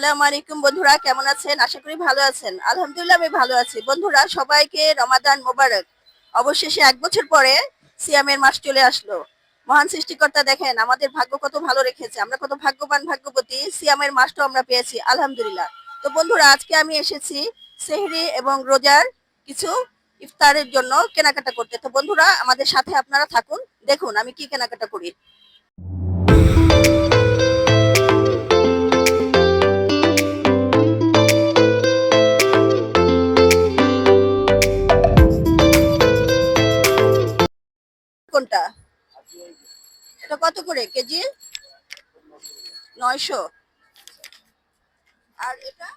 আসসালামু আলাইকুম বন্ধুরা, কেমন আছেন? আশা করি ভালো আছেন। আলহামদুলিল্লাহ আমি ভালো আছি। বন্ধুরা সবাইকে রমাদান মোবারক। অবশেষে ১ বছর পরে সিয়ামের মাস চলে আসলো। মহান সৃষ্টিকর্তা দেখেন আমাদের ভাগ্য কত ভালো রেখেছে। আমরা কত ভাগ্যবান ভাগ্যবতী, সিয়ামের মাসটাও আমরা পেয়েছি আলহামদুলিল্লাহ। তো বন্ধুরা আজকে আমি এসেছি সেহরি এবং রোজার কিছু ইফতারের জন্য কেনাকাটা করতে। তো বন্ধুরা আমাদের সাথে আপনারা থাকুন, দেখুন আমি কি কেনাকাটা করি। কোনটা? এটা কত করে কেজি? ৯০০। আর এটা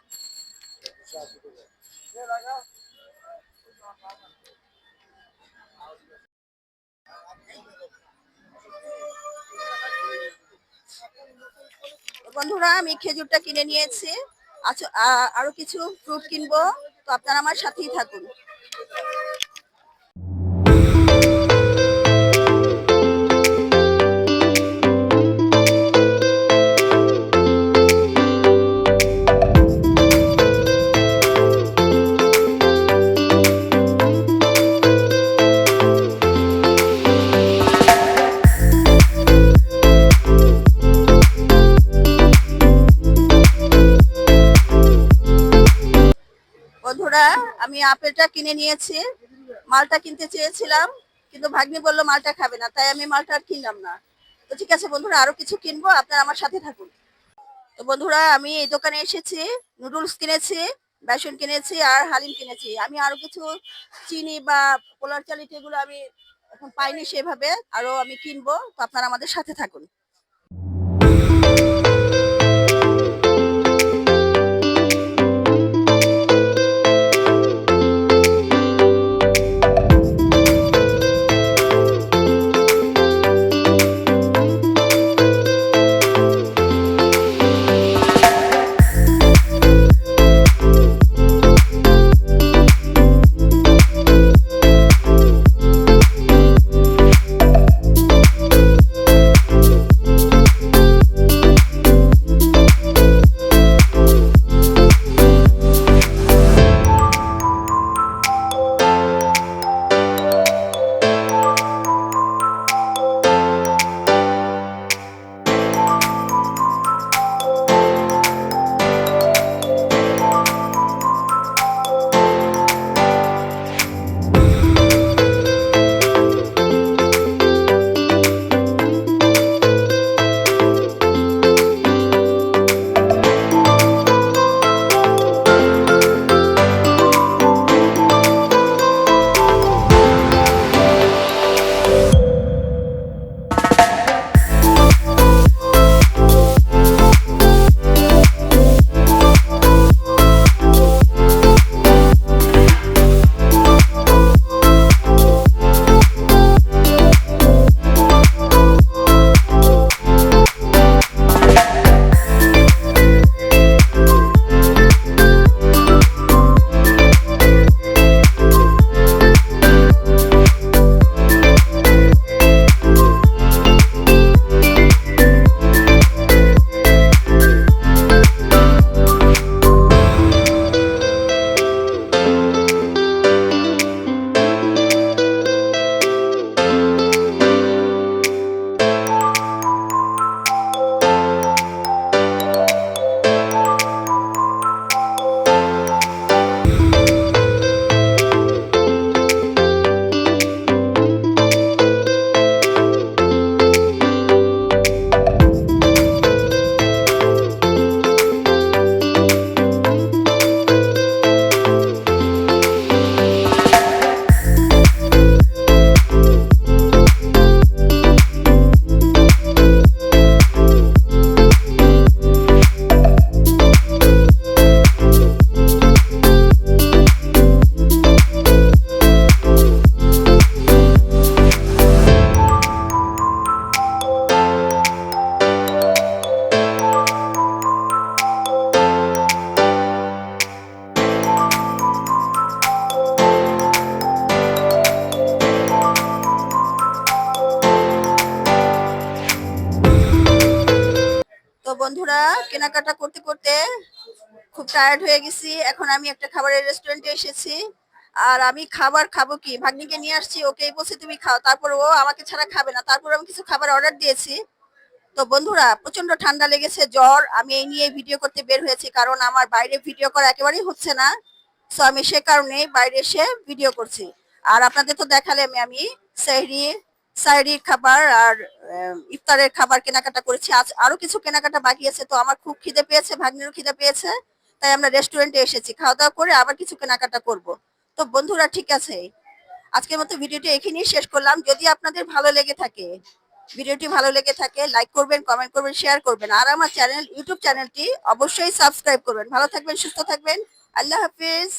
তো বন্ধুরা আমি খেজুরটা কিনে নিয়েছি। আচ্ছা আরো কিছু ফ্রুট কিনবো। তো আপনারা আমার সাথেই থাকুন। বন্ধুরা আমি আপেলটা কিনে নিয়েছি। মালটা কিনতে চেয়েছিলাম কিন্তু ভাগ্নি বলল মালটা খাবে না, তাই আমি মালটা আর কিনলাম না। তো ঠিক আছে বন্ধুরা আরো কিছু কিনবো, আপনারা আমার সাথে থাকুন। তো বন্ধুরা আমি এই দোকানে এসেছি, নুডলস কিনেছি, বেসন কিনেছি আর হালিম কিনেছি। আমি আরো কিছু চিনি বা পোলার চাল এগুলো আমি এখন পাইনি সেভাবে, আরো আমি কিনবো। তো আপনারা আমাদের সাথে থাকুন। বন্ধুরা কেনাকাটা করতে করতে খুব টায়ার্ড হয়ে গেছি। এখন আমি একটা খাবারের রেস্টুরেন্টে এসেছি। আর আমি খাবার খাবো কি, ভাগ্নিকে নিয়ে আসছি, ওকেই বলছি তুমি খাও, তারপর ও আমাকে ছাড়া খাবে না, তারপর আমি কিছু খাবার অর্ডার দিয়েছি। তো বন্ধুরা প্রচন্ড ঠান্ডা লেগেছে, জ্বর, আমি এই নিয়ে ভিডিও করতে বের হয়েছি, কারণ আমার বাইরে ভিডিও করা একেবারেই হচ্ছে না। সো আমি সে কারণে বাইরে এসে ভিডিও করছি। আর আপনাদের তো দেখালাম আমি সেহরি সাহরির খাবার আর ইফতারের খাবার কেনাকাটা করেছি। আজ আরো কিছু কেনাকাটা বাকি আছে। তো আমার খুব খিদে পেয়েছে, ভাগ্নিরও খিদে পেয়েছে, তাই আমরা রেস্টুরেন্টে এসেছি, খাওয়া দাওয়া করে আবার কিছু কেনাকাটা করব। তো বন্ধুরা ঠিক আছে, আজকের মতো ভিডিওটি এখানেই শেষ করলাম। যদি আপনাদের ভালো লেগে থাকে, ভিডিওটি ভালো লেগে থাকে, লাইক করবেন, কমেন্ট করবেন, শেয়ার করবেন, আর আমার ইউটিউব চ্যানেলটি অবশ্যই সাবস্ক্রাইব করবেন। ভালো থাকবেন, সুস্থ থাকবেন। আল্লাহ হাফিজ।